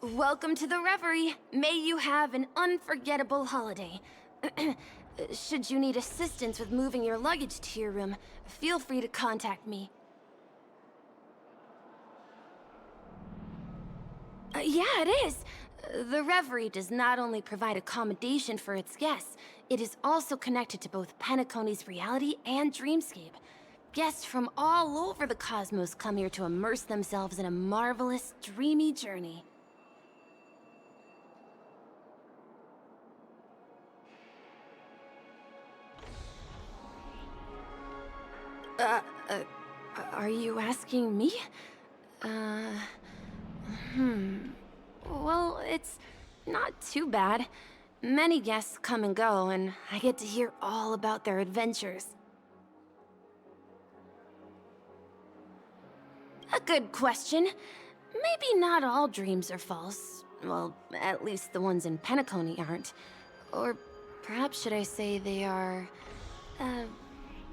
Welcome to the Reverie. May you have an unforgettable holiday. Should you need assistance with moving your luggage to your room, feel free to contact me. Yeah, it is. The Reverie does not only provide accommodation for its guests, it is also connected to both Penacony's reality and dreamscape. Guests from all over the cosmos come here to immerse themselves in a marvelous, dreamy journey. Are you asking me? Well, it's not too bad. Many guests come and go, and I get to hear all about their adventures. A good question. Maybe not all dreams are false. Well, at least the ones in Penacony aren't. Or perhaps should I say they are...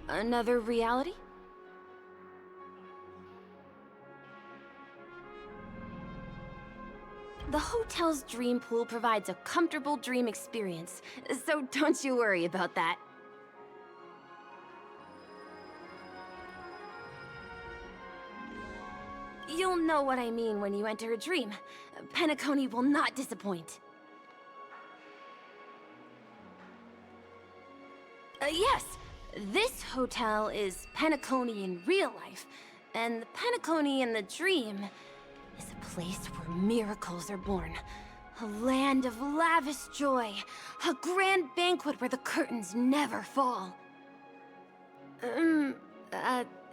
another reality? The hotel's dream pool provides a comfortable dream experience, so don't you worry about that. You'll know what I mean when you enter a dream. Penacony will not disappoint. Yes, this hotel is Penacony in real life, and the Penacony in the dream is a place where miracles are born. A land of lavish joy. A grand banquet where the curtains never fall.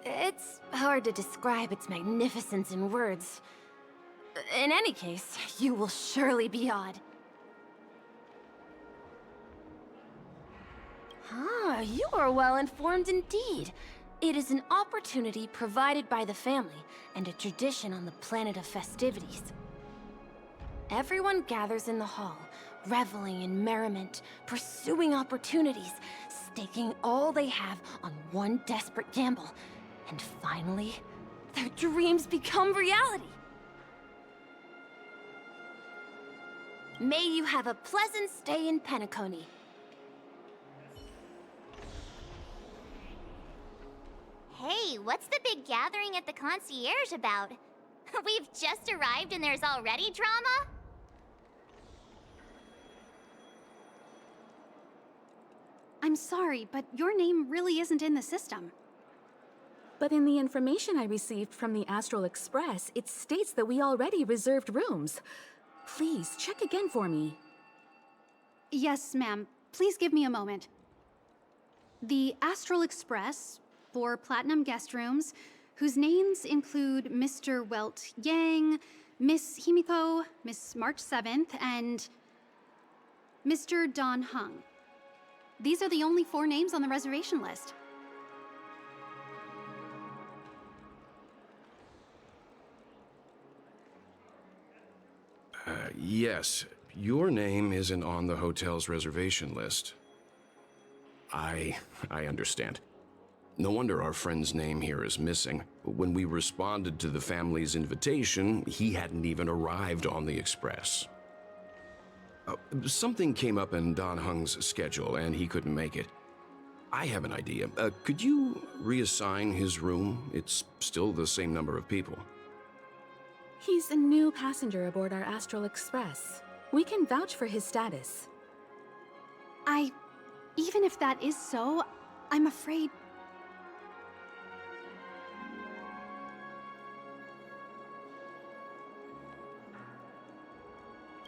It's hard to describe its magnificence in words. In any case, you will surely be awed. Ah, you are well informed indeed. It is an opportunity provided by the family and a tradition on the planet of festivities. Everyone gathers in the hall, reveling in merriment, pursuing opportunities, staking all they have on one desperate gamble. And finally, their dreams become reality. May you have a pleasant stay in Penacony. Hey, what's the big gathering at the concierge about? We've just arrived and there's already drama? I'm sorry, but your name really isn't in the system. But in the information I received from the Astral Express, it states that we already reserved rooms. Please, check again for me. Yes, ma'am. Please give me a moment. The Astral Express, 4 platinum guest rooms, whose names include Mr. Welt Yang, Miss Himiko, Miss March 7th, and Mr. Don Hung. These are the only 4 names on the reservation list. Yes. Your name isn't on the hotel's reservation list. I understand. No wonder our friend's name here is missing. When we responded to the family's invitation, he hadn't even arrived on the express. Something came up in Don Hung's schedule, and he couldn't make it. I have an idea. Could you reassign his room? It's still the same number of people. He's a new passenger aboard our Astral Express. We can vouch for his status. Even if that is so, I'm afraid...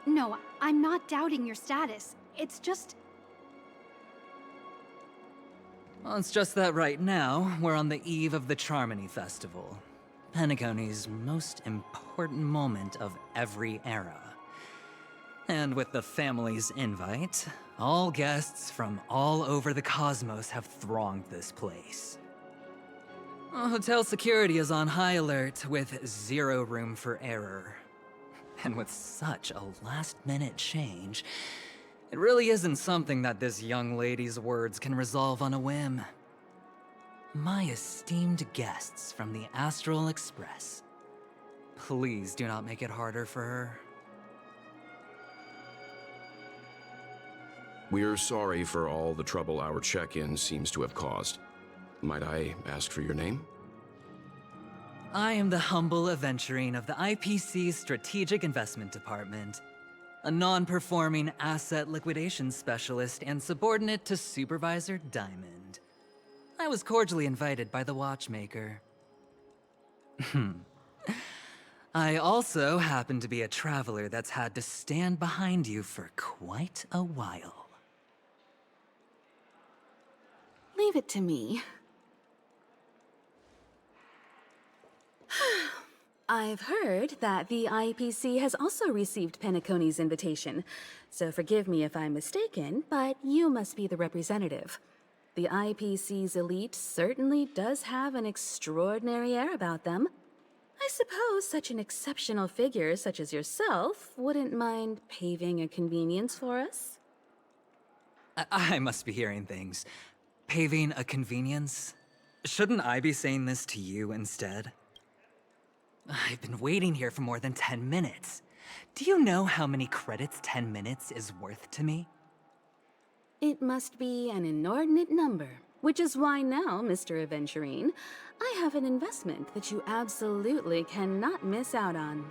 No, I'm not doubting your status. It's just... Well, it's just that right now, we're on the eve of the Charmony Festival. Penacony's most important moment of every era. And with the family's invite, all guests from all over the cosmos have thronged this place. Hotel security is on high alert with 0 room for error. And with such a last-minute change, It really isn't something that this young lady's words can resolve on a whim. My esteemed guests from the Astral Express, please do not make it harder for her. We're sorry for all the trouble our check-in seems to have caused. Might I ask for your name? I am the humble aventurine of the IPC's Strategic Investment Department, a non-performing asset liquidation specialist and subordinate to Supervisor Diamond. I was cordially invited by the watchmaker. I also happen to be a traveler that's had to stand behind you for quite a while. Leave it to me. I've heard that the IPC has also received Penacony's invitation, so forgive me if I'm mistaken, but you must be the representative. The IPC's elite certainly does have an extraordinary air about them. I suppose such an exceptional figure such as yourself wouldn't mind paving a convenience for us? I must be hearing things. Paving a convenience? Shouldn't I be saying this to you instead? I've been waiting here for more than 10 minutes. Do you know how many credits 10 minutes is worth to me? It must be an inordinate number, which is why now, Mr. Aventurine, I have an investment that you absolutely cannot miss out on.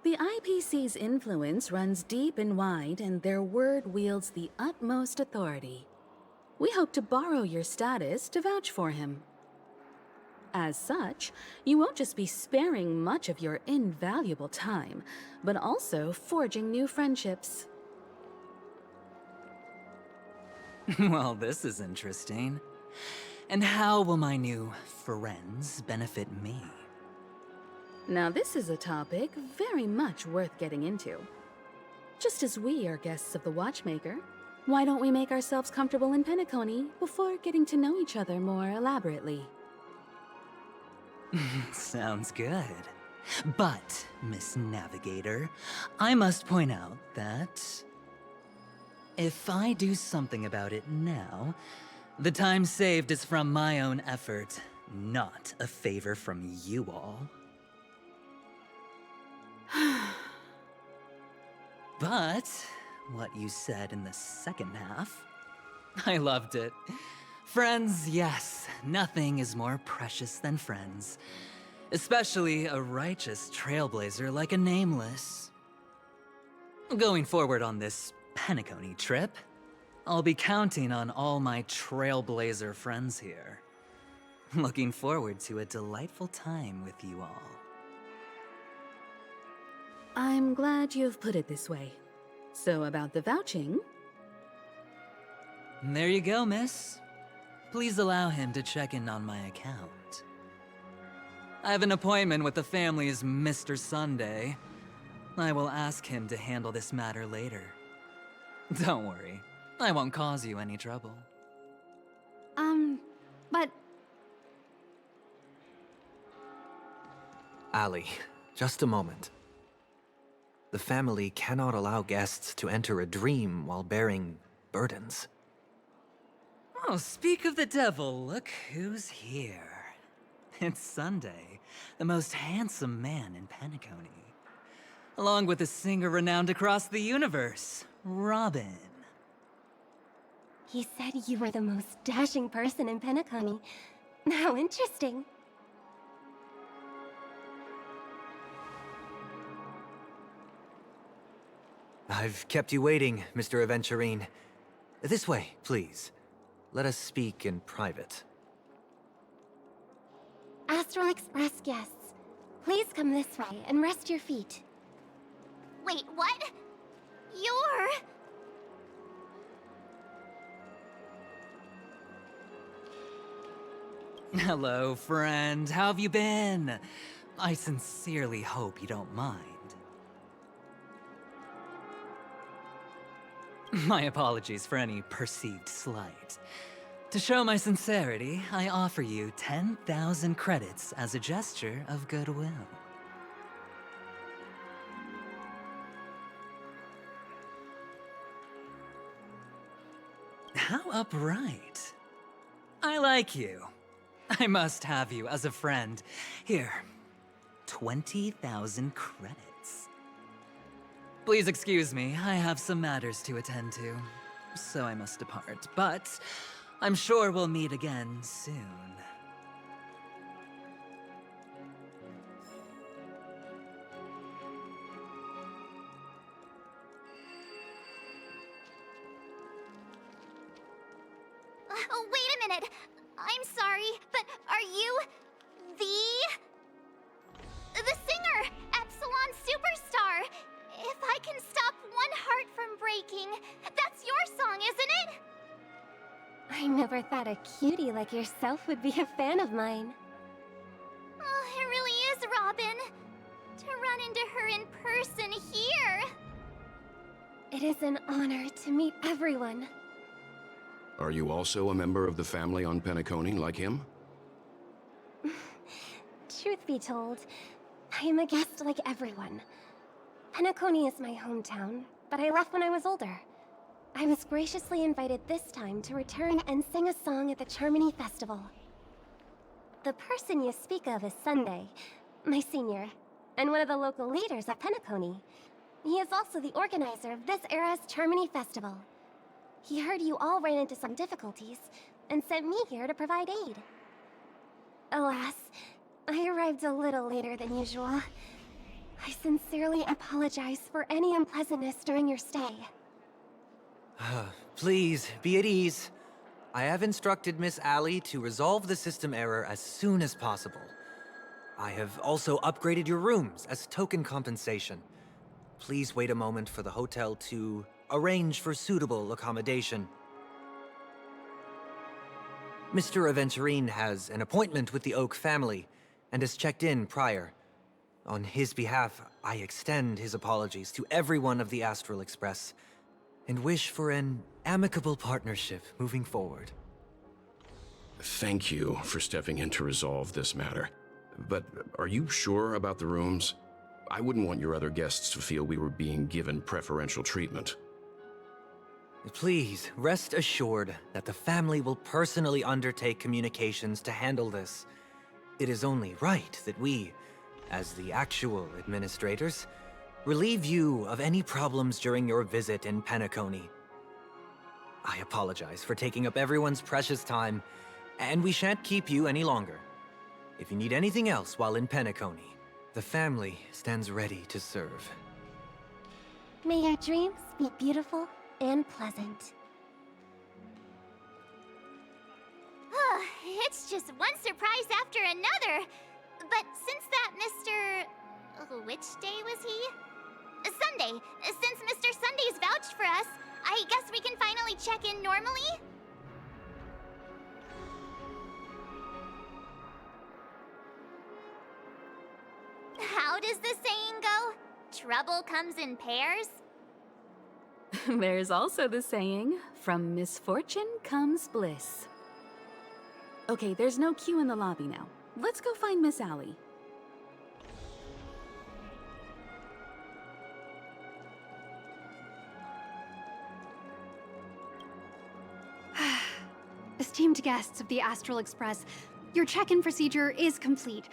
The IPC's influence runs deep and wide, and their word wields the utmost authority. We hope to borrow your status to vouch for him. As such, you won't just be sparing much of your invaluable time, but also forging new friendships. Well, this is interesting. And how will my new friends benefit me? Now this is a topic very much worth getting into. Just as we are guests of the Watchmaker, why don't we make ourselves comfortable in Penacony before getting to know each other more elaborately? Sounds good. But, Miss Navigator, I must point out that if I do something about it now, the time saved is from my own effort, not a favor from you all. But what you said in the second half, I loved it. Friends, yes, nothing is more precious than friends. Especially a righteous trailblazer like a Nameless. Going forward on this Penacony trip, I'll be counting on all my trailblazer friends here. Looking forward to a delightful time with you all. I'm glad you've put it this way. So about the vouching... There you go, miss. Please allow him to check in on my account. I have an appointment with the family's Mr. Sunday. I will ask him to handle this matter later. Don't worry, I won't cause you any trouble. But Ali, just a moment. The family cannot allow guests to enter a dream while bearing burdens. Oh, speak of the devil, look who's here. It's Sunday, the most handsome man in Penacony. Along with a singer renowned across the universe, Robin. He said you were the most dashing person in Penacony. How interesting. I've kept you waiting, Mr. Aventurine. This way, please. Let us speak in private. Astral Express guests, please come this way and rest your feet. Wait, what? You're... Hello, friend. How have you been? I sincerely hope you don't mind. My apologies for any perceived slight. To show my sincerity, I offer you 10,000 credits as a gesture of goodwill. how upright. I like you. I must have you as a friend. Here, 20,000 credits. Please excuse me, I have some matters to attend to, so I must depart. But I'm sure we'll meet again soon. Oh, wait a minute. I'm sorry, but are you the singer, Epsilon Superstar? If I can stop one heart from breaking, that's your song, isn't it? I never thought a cutie like yourself would be a fan of mine. Oh, it really is, Robin. To run into her in person here. It is an honor to meet everyone. Are you also a member of the family on Penacony like him? Truth be told, I am a guest like everyone. Penacony is my hometown, but I left when I was older. I was graciously invited this time to return and sing a song at the Charmony Festival. The person you speak of is Sunday, my senior, and one of the local leaders at Penacony. He is also the organizer of this era's Charmony Festival. He heard you all ran into some difficulties, and sent me here to provide aid. Alas, I arrived a little later than usual. I sincerely apologize for any unpleasantness during your stay. Please, be at ease. I have instructed Miss Allie to resolve the system error as soon as possible. I have also upgraded your rooms as token compensation. Please wait a moment for the hotel to arrange for suitable accommodation. Mr. Aventurine has an appointment with the Oak family and has checked in prior. On his behalf, I extend his apologies to everyone of the Astral Express and wish for an amicable partnership moving forward. Thank you for stepping in to resolve this matter. But are you sure about the rooms? I wouldn't want your other guests to feel we were being given preferential treatment. Please, rest assured that the family will personally undertake communications to handle this. It is only right that we, as the actual administrators, relieve you of any problems during your visit in Penacony. I apologize for taking up everyone's precious time, and we shan't keep you any longer. If you need anything else while in Penacony, the family stands ready to serve. May your dreams be beautiful and pleasant. It's just one surprise after another. But since that Mr... which day was he? Sunday. Since Mr. Sunday's vouched for us, I guess we can finally check in normally? How does the saying go? Trouble comes in pairs? There's also the saying, from misfortune comes bliss. Okay, there's no queue in the lobby now. Let's go find Miss Allie. Esteemed guests of the Astral Express, your check-in procedure is complete.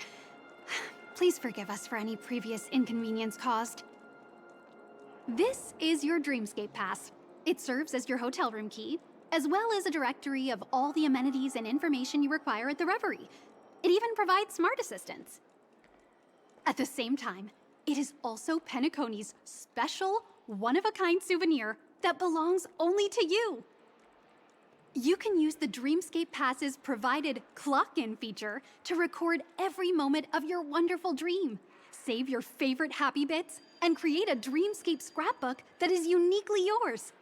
Please forgive us for any previous inconvenience caused. This is your Dreamscape Pass. It serves as your hotel room key, as well as a directory of all the amenities and information you require at the Reverie. It even provides smart assistants. At the same time, it is also Penacony's special, one-of-a-kind souvenir that belongs only to you. You can use the Dreamscape Pass's provided clock-in feature to record every moment of your wonderful dream, save your favorite happy bits, and create a Dreamscape scrapbook that is uniquely yours.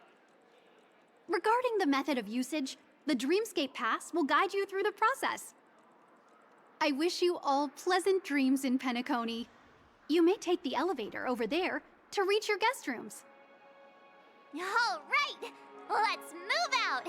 Regarding the method of usage, the Dreamscape Pass will guide you through the process. I wish you all pleasant dreams in Penacony. You may take the elevator over there to reach your guest rooms. All right, let's move out!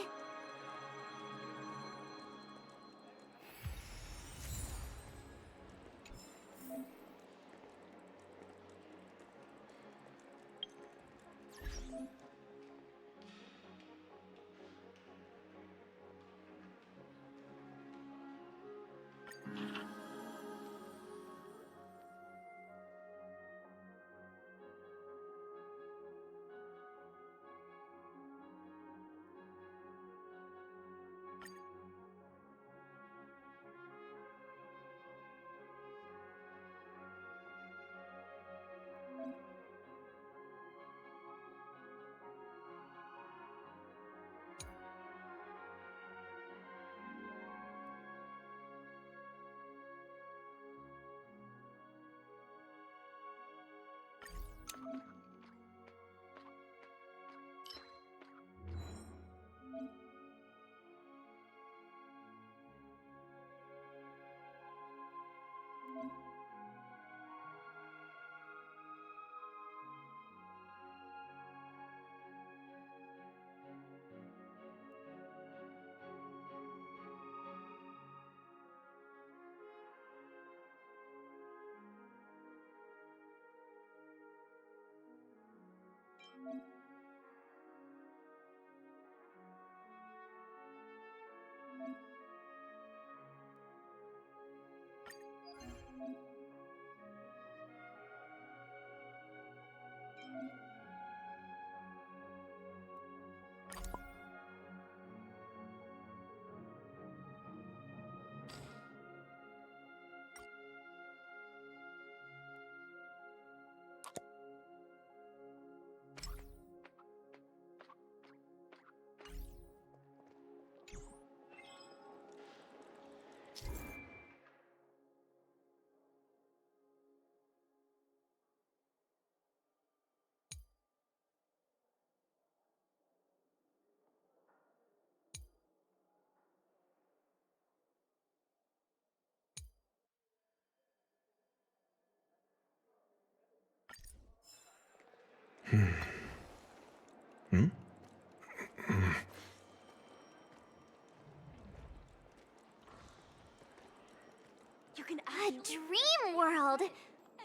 A dream world!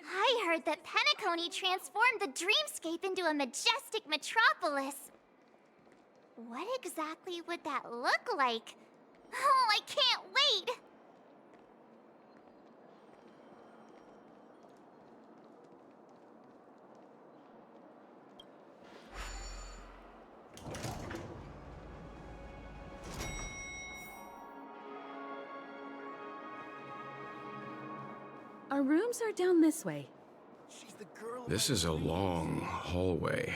I heard that Penacony transformed the dreamscape into a majestic metropolis. What exactly would that look like? Oh, I can't wait! Our rooms are down this way. This is a long hallway.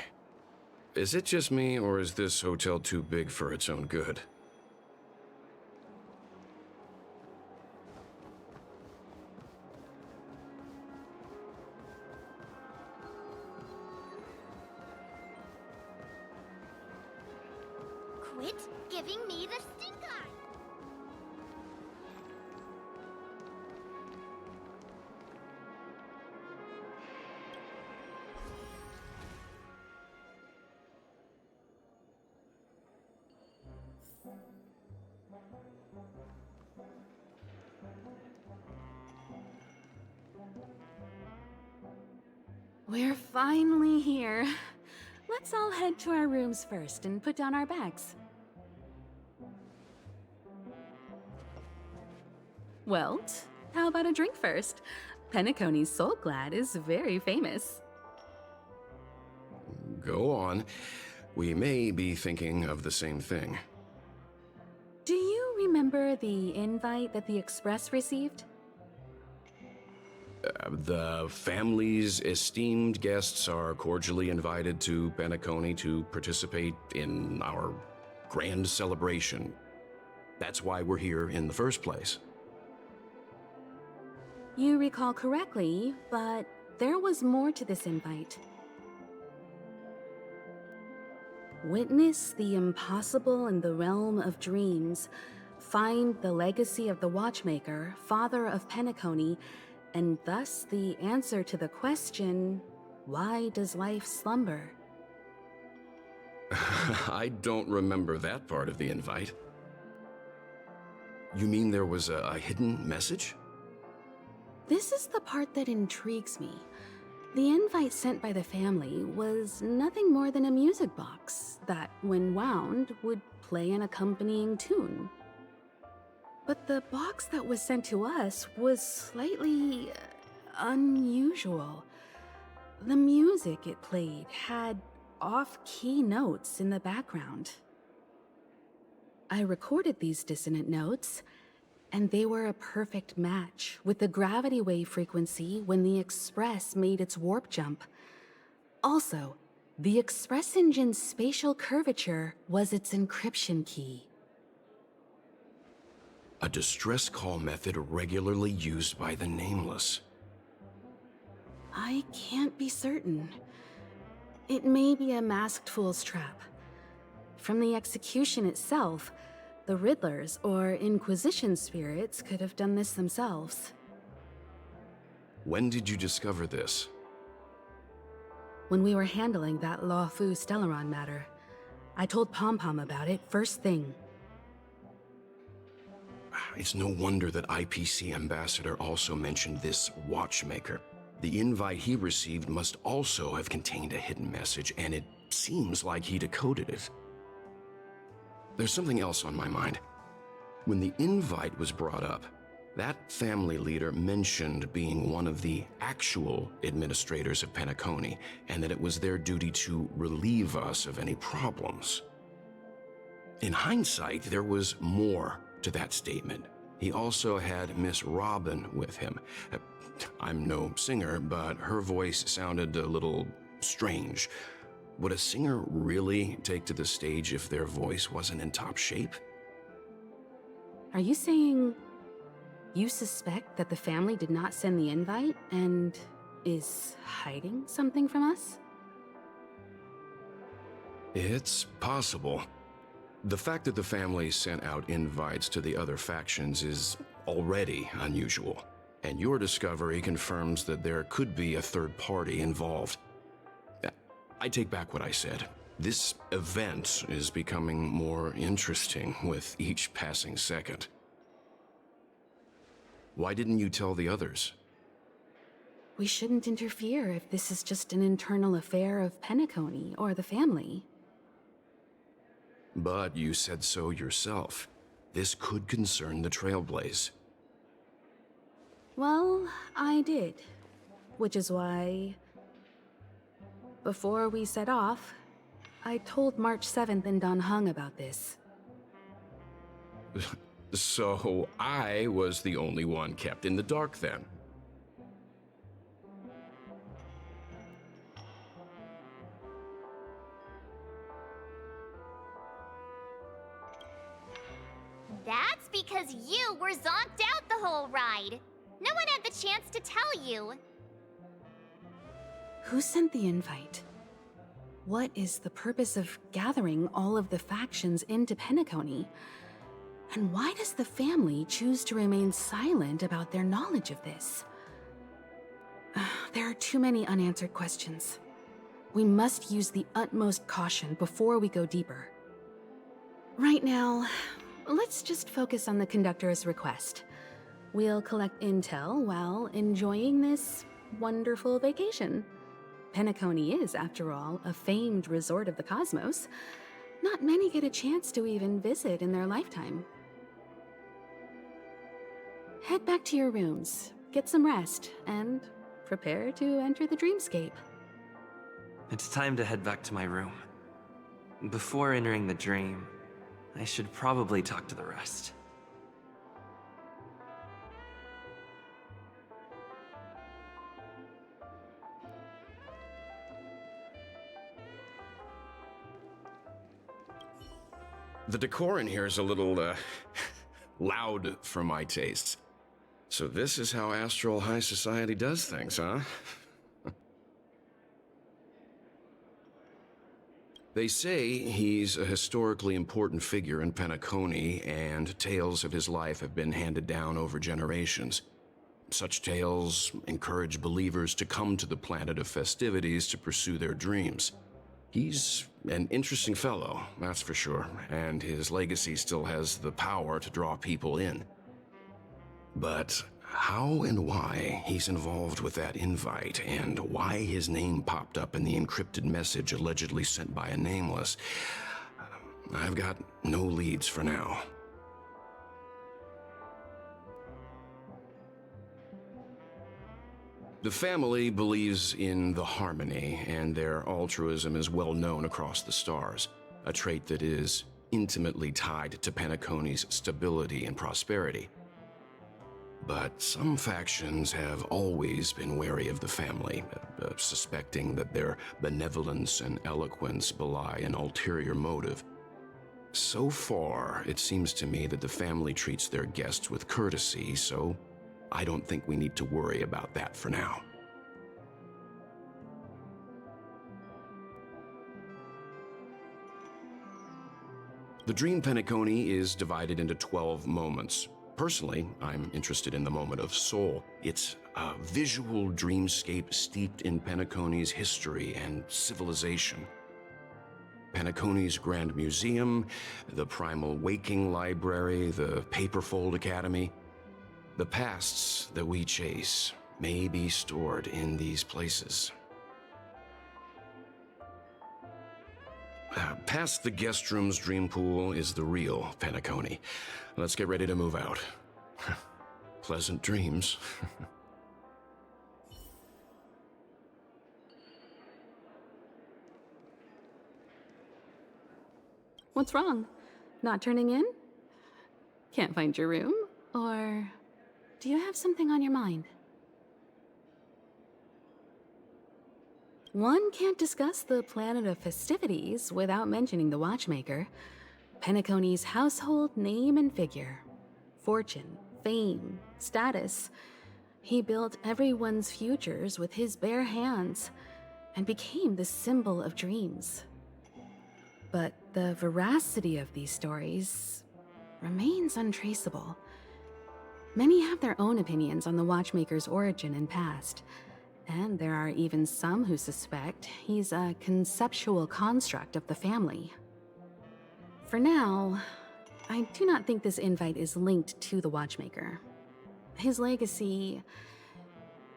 Is it just me, or is this hotel too big for its own good? Quit giving me the stink eye! We're finally here. Let's all head to our rooms first and put down our bags. Welt, how about a drink first? Penacony's Soul Glad is very famous. Go on. We may be thinking of the same thing. Do you remember the invite that the Express received? The family's esteemed guests are cordially invited to Penacony to participate in our grand celebration. That's why we're here in the first place. You recall correctly, but there was more to this invite. Witness the impossible in the realm of dreams. Find the legacy of the Watchmaker, father of Penacony, and thus the answer to the question, why does life slumber? I don't remember that part of the invite. You mean there was a hidden message? This is the part that intrigues me. The invite sent by the family was nothing more than a music box that, when wound, would play an accompanying tune. But the box that was sent to us was slightly unusual. The music it played had off-key notes in the background. I recorded these dissonant notes, and they were a perfect match with the gravity wave frequency when the Express made its warp jump. Also, the Express engine's spatial curvature was its encryption key. A distress call method regularly used by the Nameless. I can't be certain. It may be a masked fool's trap. From the execution itself, the Riddlers or Inquisition spirits could have done this themselves. When did you discover this? When we were handling that Law Fu Stellaron matter, I told Pom Pom about it first thing. It's no wonder that IPC Ambassador also mentioned this Watchmaker. The invite he received must also have contained a hidden message, and it seems like he decoded it. There's something else on my mind. When the invite was brought up, that family leader mentioned being one of the actual administrators of Penacony, and that it was their duty to relieve us of any problems. In hindsight, there was more to that statement. He also had Miss Robin with him. I'm no singer, but her voice sounded a little strange. Would a singer really take to the stage if their voice wasn't in top shape? Are you saying you suspect that the family did not send the invite and is hiding something from us? It's possible. The fact that the family sent out invites to the other factions is already unusual, and your discovery confirms that there could be a third party involved. I take back what I said. This event is becoming more interesting with each passing second. Why didn't you tell the others? We shouldn't interfere if this is just an internal affair of Penacony or the family. But you said so yourself. This could concern the Trailblaze. Well, I did. Which is why, before we set off, I told March 7th and Don Hung about this. So I was the only one kept in the dark then. That's because you were zonked out the whole ride. No one had the chance to tell you. Who sent the invite? What is the purpose of gathering all of the factions into Penacony? And why does the family choose to remain silent about their knowledge of this? There are too many unanswered questions. We must use the utmost caution before we go deeper. Right now, let's just focus on the conductor's request. We'll collect intel while enjoying this wonderful vacation. Penacony is, after all, a famed resort of the cosmos. Not many get a chance to even visit in their lifetime. Head back to your rooms, get some rest, and prepare to enter the dreamscape. It's time to head back to my room. Before entering the dream, I should probably talk to the rest. The decor in here is a little, loud for my tastes. So this is how Astral High Society does things, huh? They say he's a historically important figure in Penacony, and tales of his life have been handed down over generations. Such tales encourage believers to come to the planet of festivities to pursue their dreams. He's an interesting fellow, that's for sure, and his legacy still has the power to draw people in. But how and why he's involved with that invite, and why his name popped up in the encrypted message allegedly sent by a nameless, I've got no leads for now. The family believes in the harmony, and their altruism is well known across the stars, a trait that is intimately tied to Penacony's stability and prosperity. But some factions have always been wary of the family, suspecting that their benevolence and eloquence belie an ulterior motive. So far, it seems to me that the family treats their guests with courtesy, so I don't think we need to worry about that for now. The Dream Penacony is divided into 12 moments. Personally, I'm interested in the moment of Soul. It's a visual dreamscape steeped in Penacony's history and civilization. Penacony's Grand Museum, the Primal Waking Library, the Paperfold Academy. The pasts that we chase may be stored in these places. Past the guest room's dream pool is the real Penacony. Let's get ready to move out. Pleasant dreams. What's wrong? Not turning in? Can't find your room? Or do you have something on your mind? One can't discuss the planet of festivities without mentioning the Watchmaker, Penacony's household name and figure. Fortune, fame, status. He built everyone's futures with his bare hands and became the symbol of dreams. But the veracity of these stories remains untraceable. Many have their own opinions on the Watchmaker's origin and past, and there are even some who suspect he's a conceptual construct of the family. For now, I do not think this invite is linked to the Watchmaker. His legacy...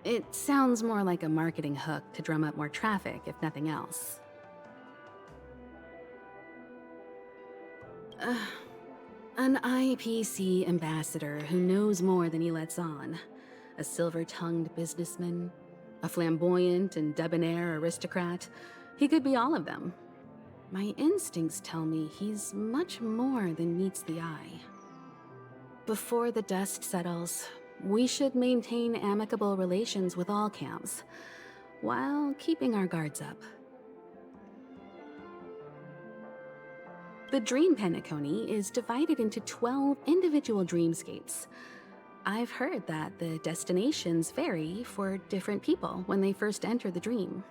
It sounds more like a marketing hook to drum up more traffic, if nothing else. An IPC ambassador who knows more than he lets on. A silver-tongued businessman. A flamboyant and debonair aristocrat. He could be all of them. My instincts tell me he's much more than meets the eye. Before the dust settles, we should maintain amicable relations with all camps, while keeping our guards up. The Dream Penacony is divided into 12 individual dreamscapes. I've heard that the destinations vary for different people when they first enter the dream.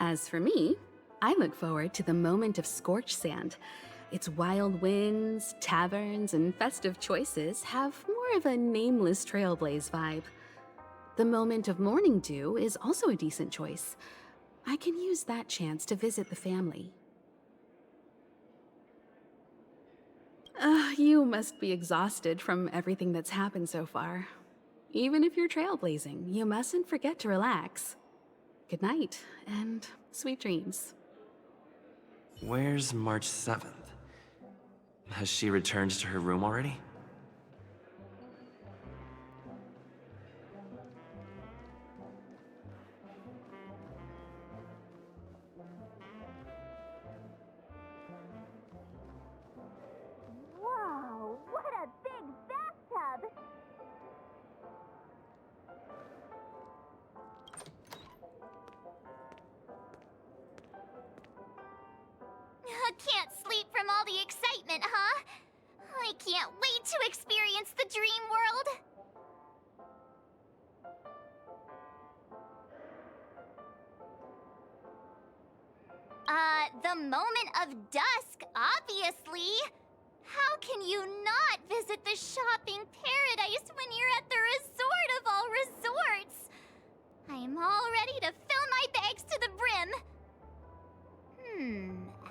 As for me, I look forward to the moment of scorched sand. Its wild winds, taverns, and festive choices have more of a nameless Trailblaze vibe. The moment of morning dew is also a decent choice. I can use that chance to visit the family. You must be exhausted from everything that's happened so far. Even if you're trailblazing, you mustn't forget to relax. Good night, and sweet dreams. Where's March 7th? Has she returned to her room already? Whoa, what a big bathtub! Can't sleep from all the excitement, huh? I can't wait to experience the dream world! The moment of dusk, obviously! How can you not visit the shopping paradise when you're at the resort of all resorts? I am all ready to fill my bags to the brim.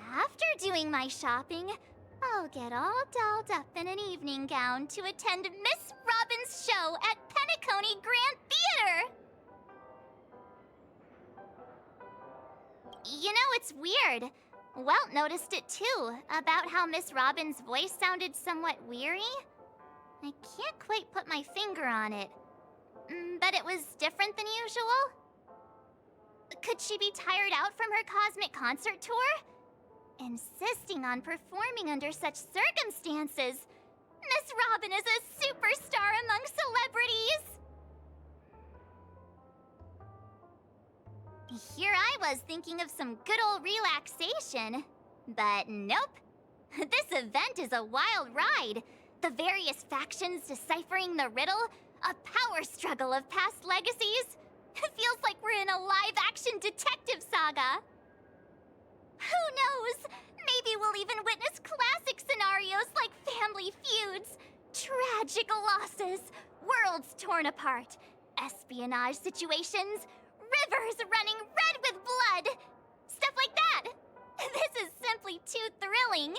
After doing my shopping, I'll get all dolled up in an evening gown to attend Miss Robin's show at Penacony Grand Theater! You know, it's weird. Welt noticed it too, about how Miss Robin's voice sounded somewhat weary. I can't quite put my finger on it, but it was different than usual. Could she be tired out from her cosmic concert tour? Insisting on performing under such circumstances. Miss Robin is a superstar among celebrities! Here I was thinking of some good old relaxation. But nope. This event is a wild ride. The various factions deciphering the riddle, a power struggle of past legacies. It feels like we're in a live-action detective saga. Who knows? Maybe we'll even witness classic scenarios like family feuds, tragic losses, worlds torn apart, espionage situations, rivers running red with blood. Stuff like that. This is simply too thrilling.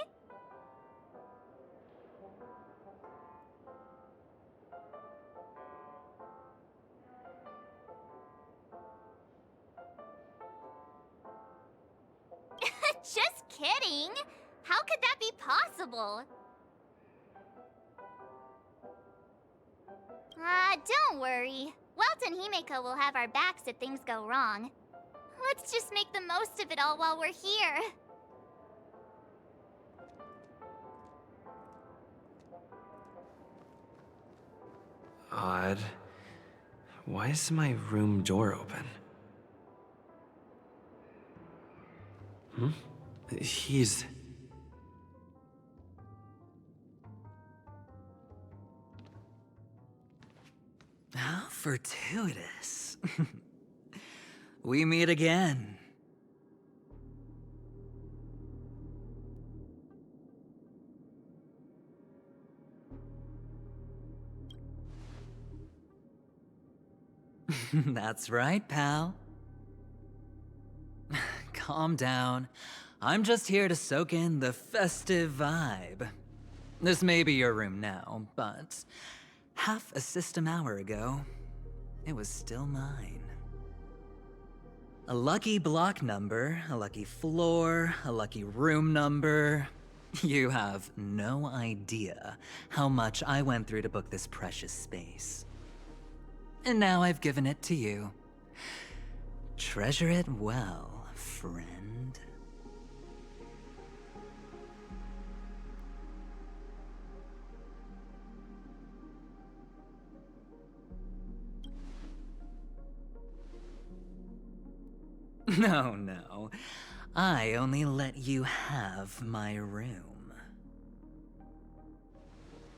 Just kidding! How could that be possible? Don't worry. Welt and Himeko will have our backs if things go wrong. Let's just make the most of it all while we're here. Odd. Why is my room door open? He's... How fortuitous. We meet again. That's right, pal. Calm down. I'm just here to soak in the festive vibe. This may be your room now, but half a system hour ago, it was still mine. A lucky block number, a lucky floor, a lucky room number. You have no idea how much I went through to book this precious space. And now I've given it to you. Treasure it well, friend. No. I only let you have my room.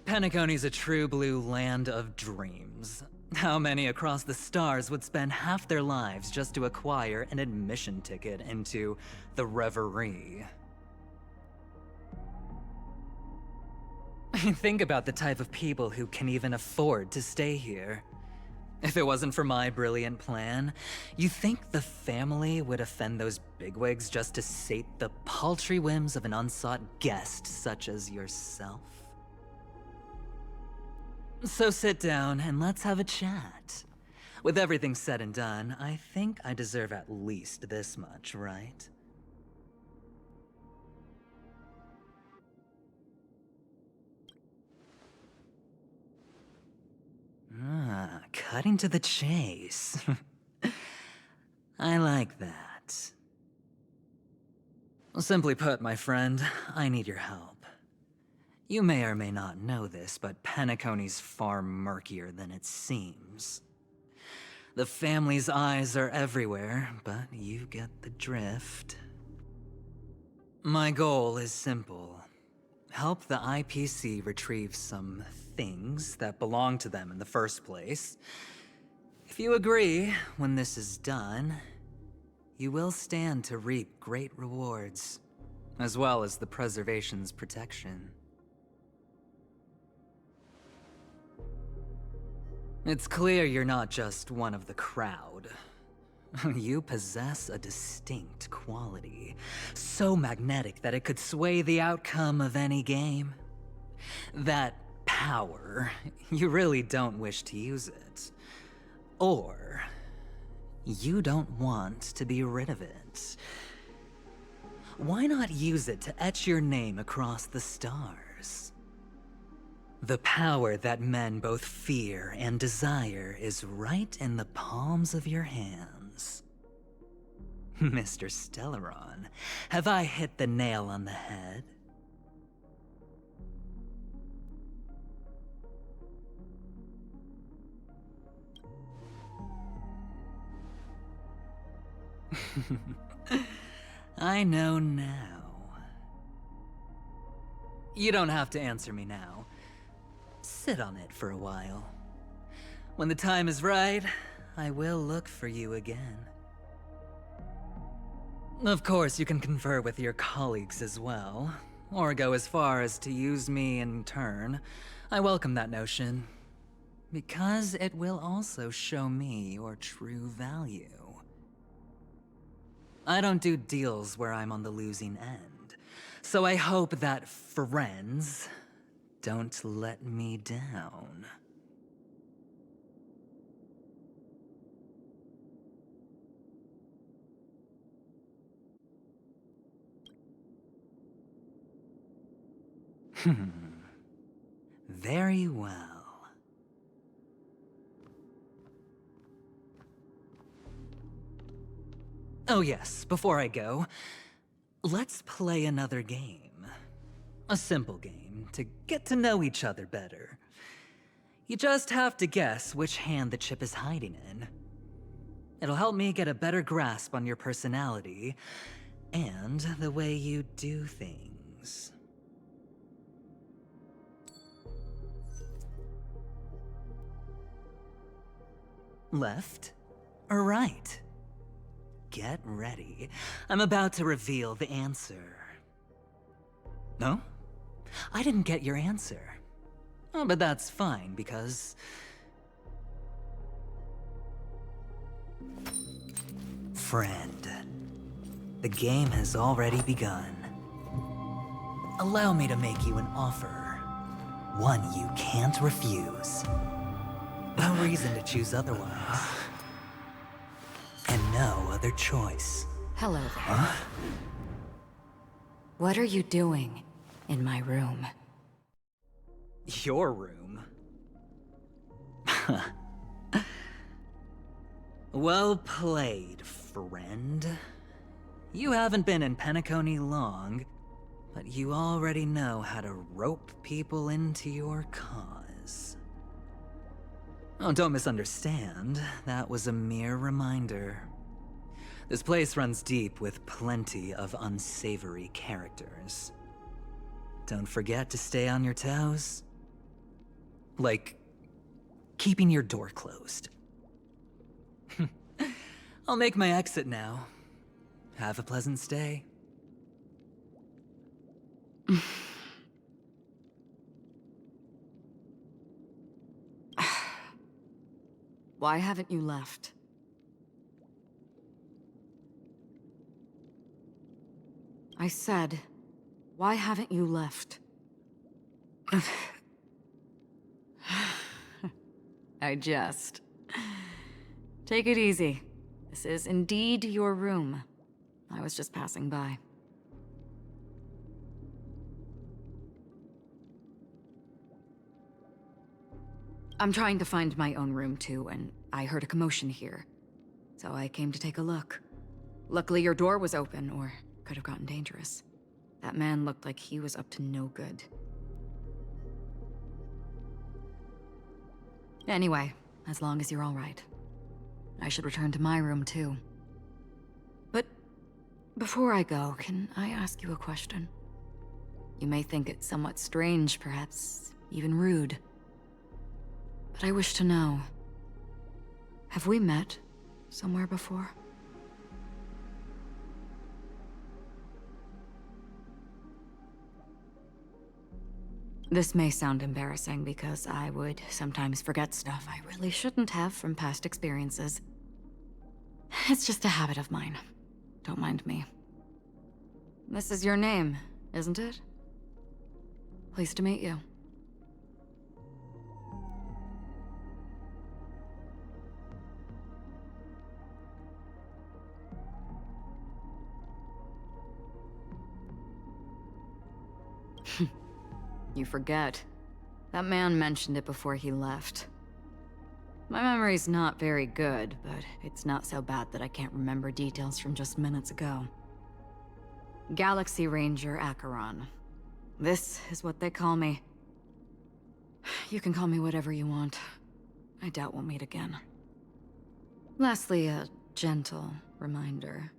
Penacony's a true blue land of dreams. How many across the stars would spend half their lives just to acquire an admission ticket into the Reverie? Think about the type of people who can even afford to stay here. If it wasn't for my brilliant plan, you think the family would offend those bigwigs just to sate the paltry whims of an unsought guest such as yourself? So sit down and let's have a chat. With everything said and done, I think I deserve at least this much, right? Cutting to the chase. I like that. Simply put, my friend, I need your help. You may or may not know this, but Penacony's far murkier than it seems. The family's eyes are everywhere, but you get the drift. My goal is simple. Help the IPC retrieve some things that belong to them in the first place. If you agree, when this is done, you will stand to reap great rewards, as well as the preservation's protection. It's clear you're not just one of the crowd. You possess a distinct quality, so magnetic that it could sway the outcome of any game. That power, you really don't wish to use it. Or, you don't want to be rid of it. Why not use it to etch your name across the stars? The power that men both fear and desire is right in the palms of your hands. Mr. Stellaron, have I hit the nail on the head? I know now. You don't have to answer me now. Sit on it for a while. When the time is right, I will look for you again. Of course, you can confer with your colleagues as well, or go as far as to use me in turn. I welcome that notion, because it will also show me your true value. I don't do deals where I'm on the losing end, so I hope that friends don't let me down. Very well. Oh yes, before I go, let's play another game. A simple game to get to know each other better. You just have to guess which hand the chip is hiding in. It'll help me get a better grasp on your personality and the way you do things. Left or right? Get ready. I'm about to reveal the answer. No? I didn't get your answer. Oh, but that's fine, because... Friend, the game has already begun. Allow me to make you an offer. One you can't refuse. No reason to choose otherwise. And no other choice. Hello there. What are you doing in my room? Your room? Well played, friend. You haven't been in Penacony long, but you already know how to rope people into your cause. Oh, don't misunderstand. That was a mere reminder. This place runs deep with plenty of unsavory characters. Don't forget to stay on your toes. Like, keeping your door closed. I'll make my exit now. Have a pleasant stay. Why haven't you left? I said, why haven't you left? I jest. Take it easy. This is indeed your room. I was just passing by. I'm trying to find my own room too, and I heard a commotion here. So I came to take a look. Luckily your door was open, or could have gotten dangerous. That man looked like he was up to no good. Anyway, as long as you're all right. I should return to my room too. But before I go, can I ask you a question? You may think it somewhat strange, perhaps even rude. But I wish to know, have we met somewhere before? This may sound embarrassing because I would sometimes forget stuff I really shouldn't have from past experiences. It's just a habit of mine. Don't mind me. This is your name, isn't it? Pleased to meet you. You forget. That man mentioned it before he left. My memory's not very good, but it's not so bad that I can't remember details from just minutes ago. Galaxy Ranger Acheron. This is what they call me. You can call me whatever you want. I doubt we'll meet again. Lastly, a gentle reminder.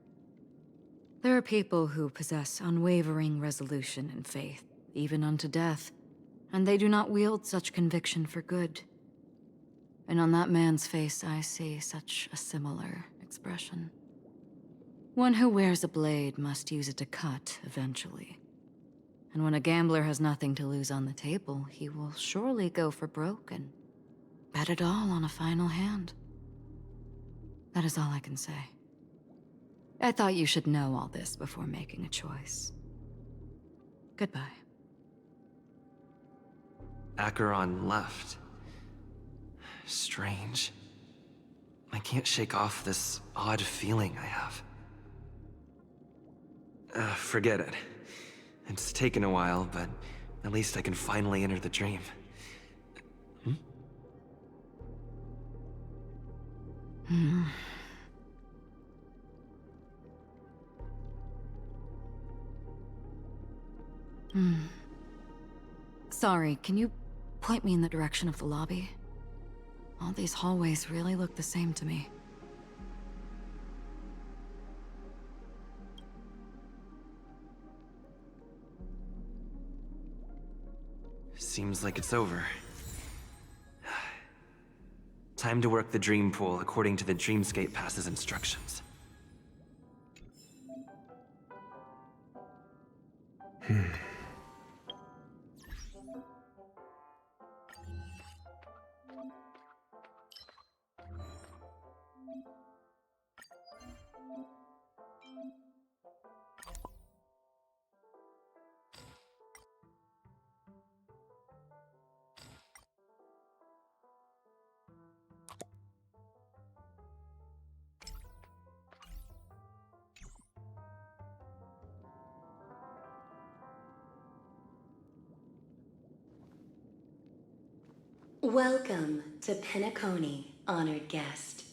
There are people who possess unwavering resolution and faith, even unto death, and they do not wield such conviction for good. And on that man's face I see such a similar expression. One who wears a blade must use it to cut eventually. And when a gambler has nothing to lose on the table, he will surely go for broke and bet it all on a final hand. That is all I can say. I thought you should know all this before making a choice. Goodbye. Acheron left. Strange. I can't shake off this odd feeling I have. Forget it. It's taken a while, but at least I can finally enter the dream. Sorry, can you point me in the direction of the lobby? All these hallways really look the same to me. Seems like it's over. Time to work the dream pool according to the Dreamscape Pass's instructions. Welcome to Penacony, honored guest.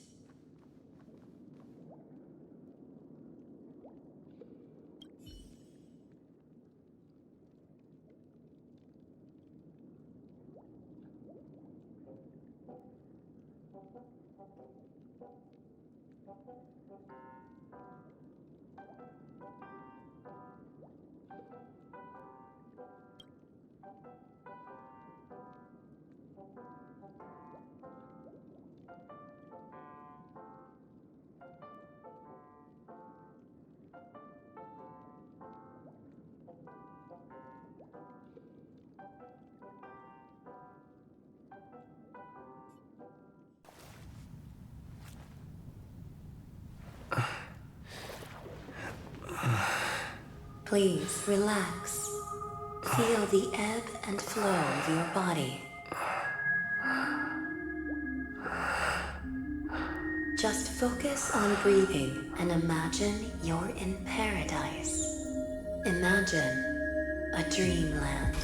Please relax. Feel the ebb and flow of your body. Just focus on breathing and imagine you're in paradise. Imagine a dreamland.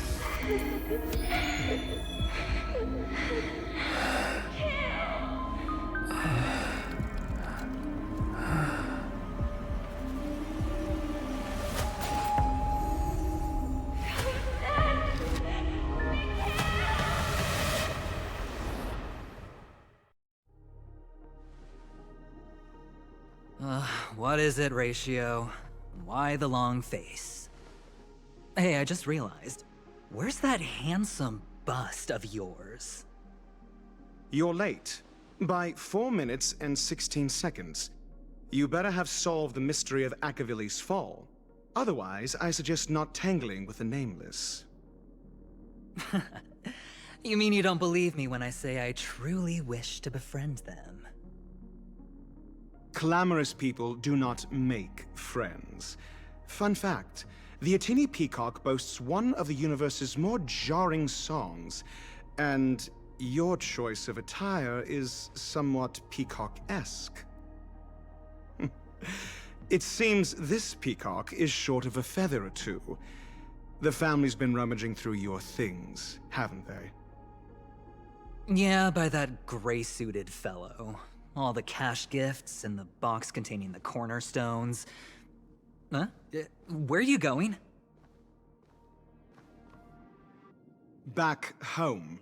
What is it, Ratio? Why the long face? Hey, I just realized, where's that handsome bust of yours? You're late. By 4 minutes and 16 seconds. You better have solved the mystery of Akavili's fall. Otherwise, I suggest not tangling with the Nameless. You mean you don't believe me when I say I truly wish to befriend them? Clamorous people do not make friends. Fun fact, the Atini Peacock boasts one of the universe's more jarring songs, and your choice of attire is somewhat peacock-esque. It seems this peacock is short of a feather or two. The family's been rummaging through your things, haven't they? Yeah, by that gray-suited fellow. All the cash gifts and the box containing the cornerstones. Huh? Where are you going? Back home.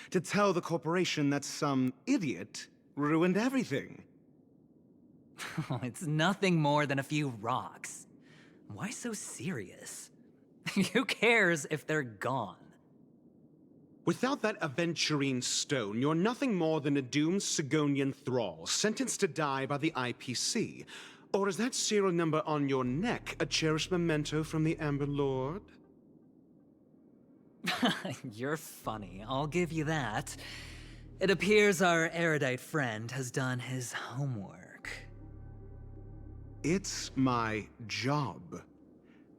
To tell the corporation that some idiot ruined everything. It's nothing more than a few rocks. Why so serious? Who cares if they're gone? Without that aventurine stone, you're nothing more than a doomed Sigonian thrall, sentenced to die by the IPC. Or is that serial number on your neck a cherished memento from the Amber Lord? You're funny, I'll give you that. It appears our erudite friend has done his homework. It's my job.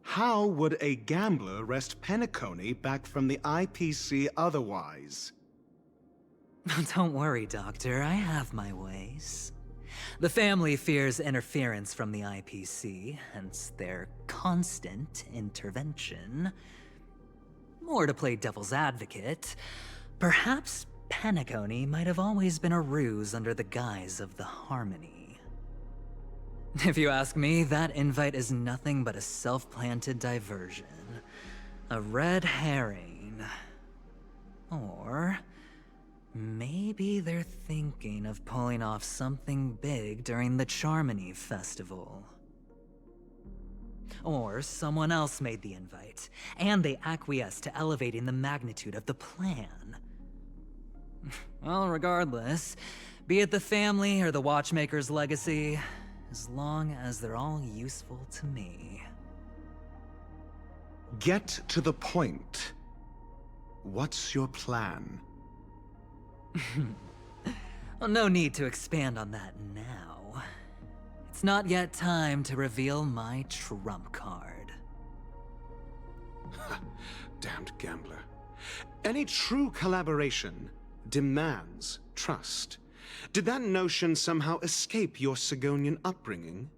How would a gambler wrest Penacony back from the IPC otherwise? Don't worry, Doctor, I have my ways. The family fears interference from the IPC, hence their constant intervention. Or to play devil's advocate, perhaps Penacony might have always been a ruse under the guise of the Harmony. If you ask me, that invite is nothing but a self-planted diversion. A red herring. Or maybe they're thinking of pulling off something big during the Charmony Festival. Or someone else made the invite, and they acquiesced to elevating the magnitude of the plan. Well, regardless, be it the family or the Watchmaker's legacy, as long as they're all useful to me. Get to the point. What's your plan? Well, no need to expand on that now. It's not yet time to reveal my trump card. Damned gambler. Any true collaboration demands trust. Did that notion somehow escape your Sigonian upbringing?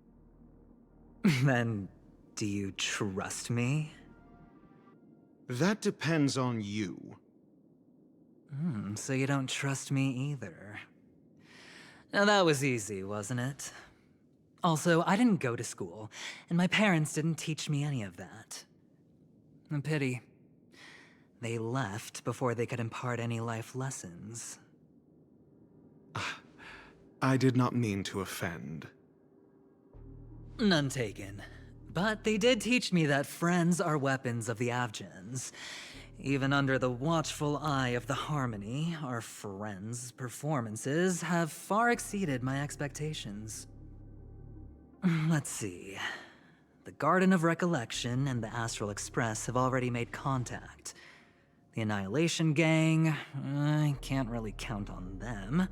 Then, do you trust me? That depends on you. So you don't trust me either. Now that was easy, wasn't it? Also, I didn't go to school, and my parents didn't teach me any of that. A pity. They left before they could impart any life lessons. I did not mean to offend. None taken. But they did teach me that friends are weapons of the Avgens. Even under the watchful eye of the Harmony, our friends' performances have far exceeded my expectations. Let's see. The Garden of Recollection and the Astral Express have already made contact. The Annihilation Gang, I can't really count on them.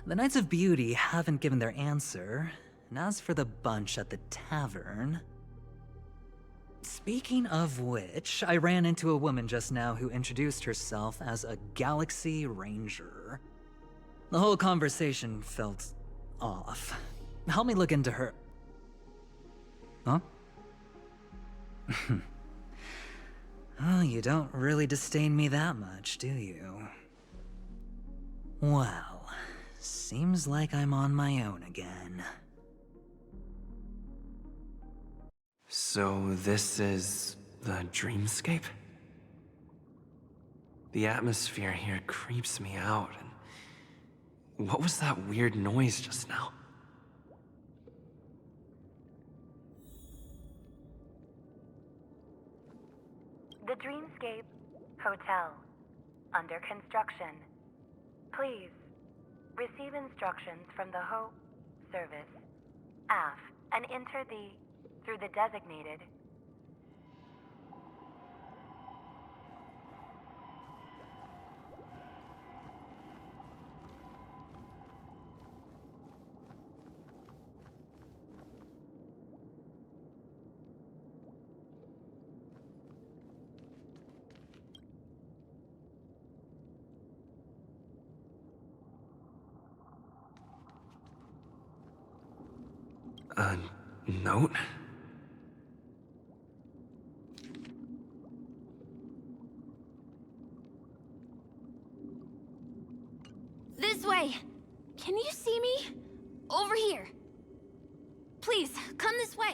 The Knights of Beauty haven't given their answer, and as for the bunch at the tavern... Speaking of which, I ran into a woman just now who introduced herself as a Galaxy Ranger. The whole conversation felt off. Help me look into her... Huh? Oh, you don't really disdain me that much, do you? Well, seems like I'm on my own again. So this is the dreamscape? The atmosphere here creeps me out, and what was that weird noise just now? The Dreamscape Hotel. Under construction. Please receive instructions from the service, AF, and enter through the designated A note? This way! Can you see me? Over here. Please, come this way.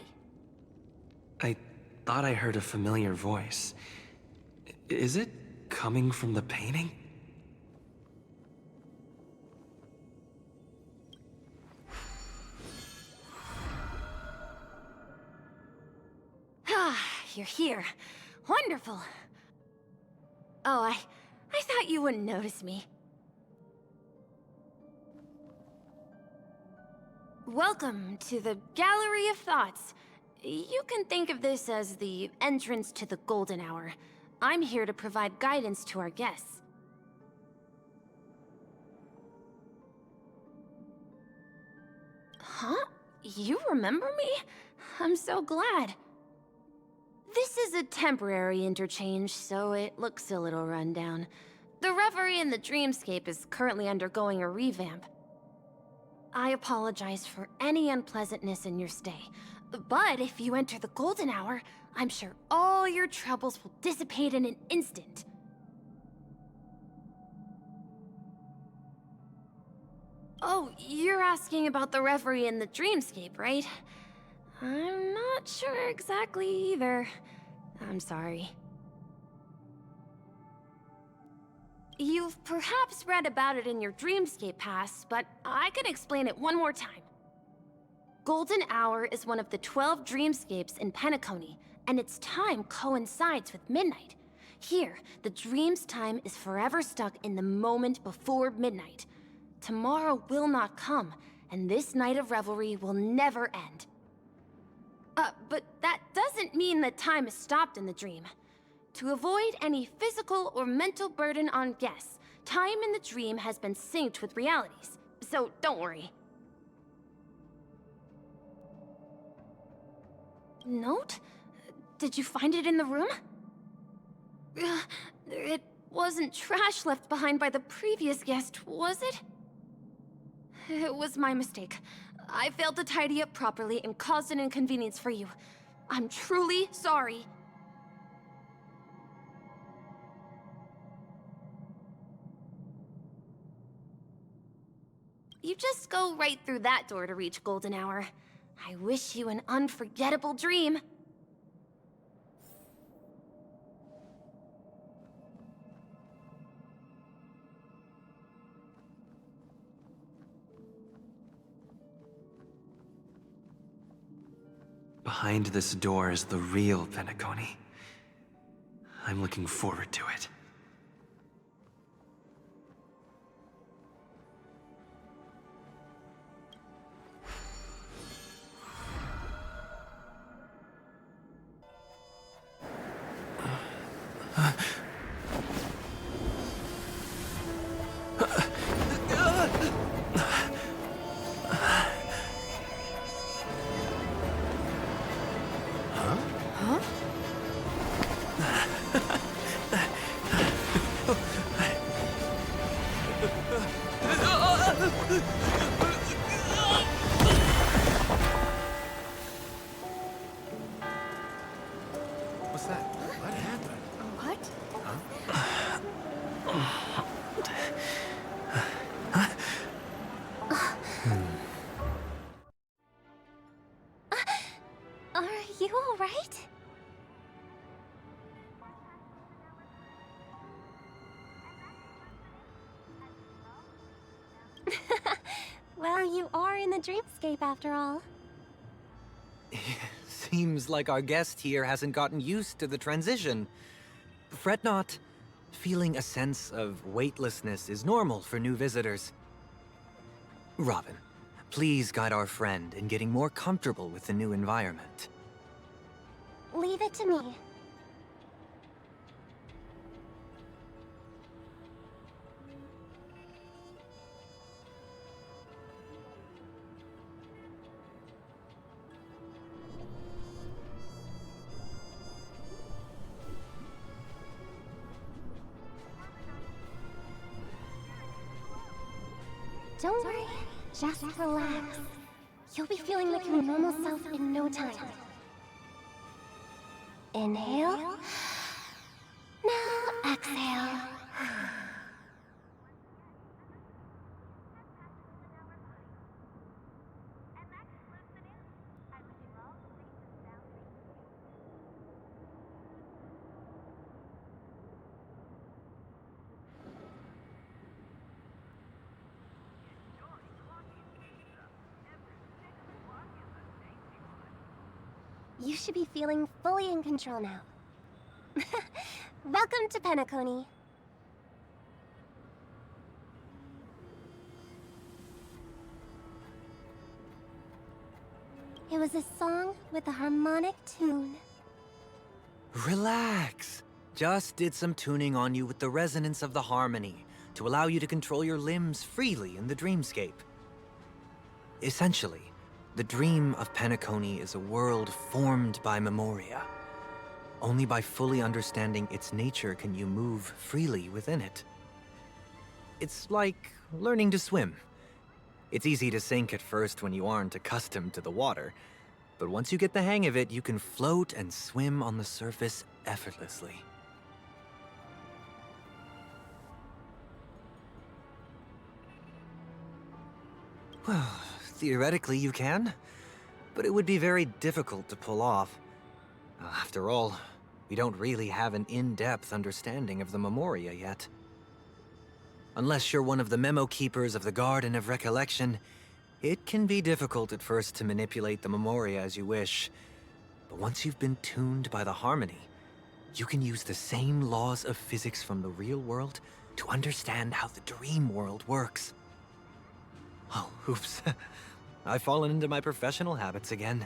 I thought I heard a familiar voice. Is it coming from the painting? Ah, you're here. Wonderful. Oh, I thought you wouldn't notice me. Welcome to the Gallery of Thoughts. You can think of this as the entrance to the Golden Hour. I'm here to provide guidance to our guests. Huh? You remember me? I'm so glad. This is a temporary interchange, so it looks a little rundown. The Reverie in the Dreamscape is currently undergoing a revamp. I apologize for any unpleasantness in your stay, but if you enter the Golden Hour, I'm sure all your troubles will dissipate in an instant. Oh, you're asking about the Reverie in the Dreamscape, right? I'm not sure exactly either. I'm sorry. You've perhaps read about it in your Dreamscape Pass, but I can explain it one more time. Golden Hour is one of the 12 dreamscapes in Penacony, and its time coincides with midnight. Here, the dream's time is forever stuck in the moment before midnight. Tomorrow will not come, and this night of revelry will never end. But that doesn't mean that time is stopped in the dream. To avoid any physical or mental burden on guests, time in the dream has been synced with realities, so don't worry. Note? Did you find it in the room? It wasn't trash left behind by the previous guest, was it? It was my mistake. I failed to tidy up properly and caused an inconvenience for you. I'm truly sorry. You just go right through that door to reach Golden Hour. I wish you an unforgettable dream. Behind this door is the real Penacony. I'm looking forward to it. What's that? What happened? What? Are you alright? Well, you are in the dreamscape after all. Seems like our guest here hasn't gotten used to the transition. Fret not. Feeling a sense of weightlessness is normal for new visitors. Robin, please guide our friend in getting more comfortable with the new environment. Leave it to me. Don't worry, just relax. You'll be feeling like your normal self in no time. Inhale. Now exhale. You should be feeling fully in control now. Welcome to Penacony. It was a song with a harmonic tune. Relax. Just did some tuning on you with the resonance of the harmony to allow you to control your limbs freely in the dreamscape. Essentially, the dream of Penacony is a world formed by Memoria. Only by fully understanding its nature can you move freely within it. It's like learning to swim. It's easy to sink at first when you aren't accustomed to the water, but once you get the hang of it, you can float and swim on the surface effortlessly. Well, theoretically you can, but it would be very difficult to pull off. After all, we don't really have an in-depth understanding of the Memoria yet. Unless you're one of the memo keepers of the Garden of Recollection, it can be difficult at first to manipulate the Memoria as you wish. But once you've been tuned by the harmony, you can use the same laws of physics from the real world to understand how the dream world works. Oh, oops. I've fallen into my professional habits again.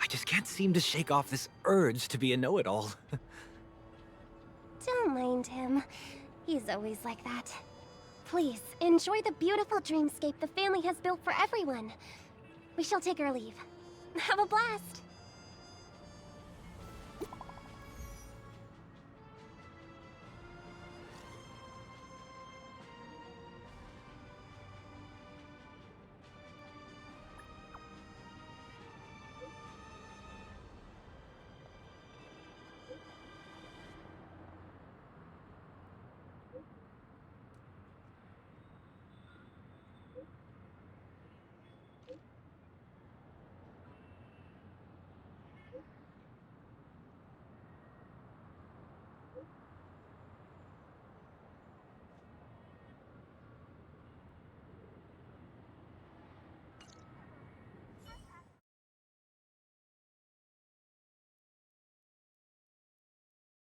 I just can't seem to shake off this urge to be a know-it-all. Don't mind him. He's always like that. Please, enjoy the beautiful dreamscape the family has built for everyone. We shall take our leave. Have a blast!